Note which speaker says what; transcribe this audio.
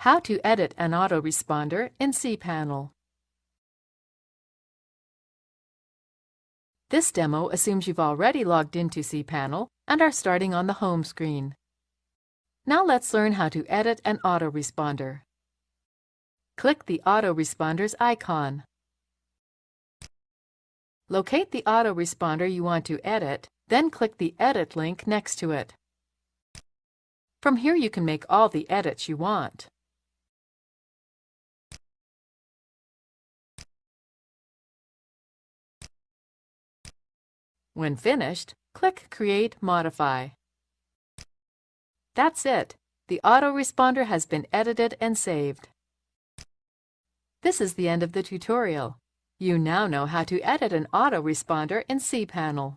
Speaker 1: How to edit an autoresponder in cPanel. This demo assumes you've already logged into cPanel and are starting on the home screen. Now let's learn how to edit an autoresponder. Click the autoresponders icon. Locate the autoresponder you want to edit, then click the Edit link next to it. From here you can make all the edits you want. When finished, click Create Modify. That's it. The autoresponder has been edited and saved. This is the end of the tutorial. You now know how to edit an autoresponder in cPanel.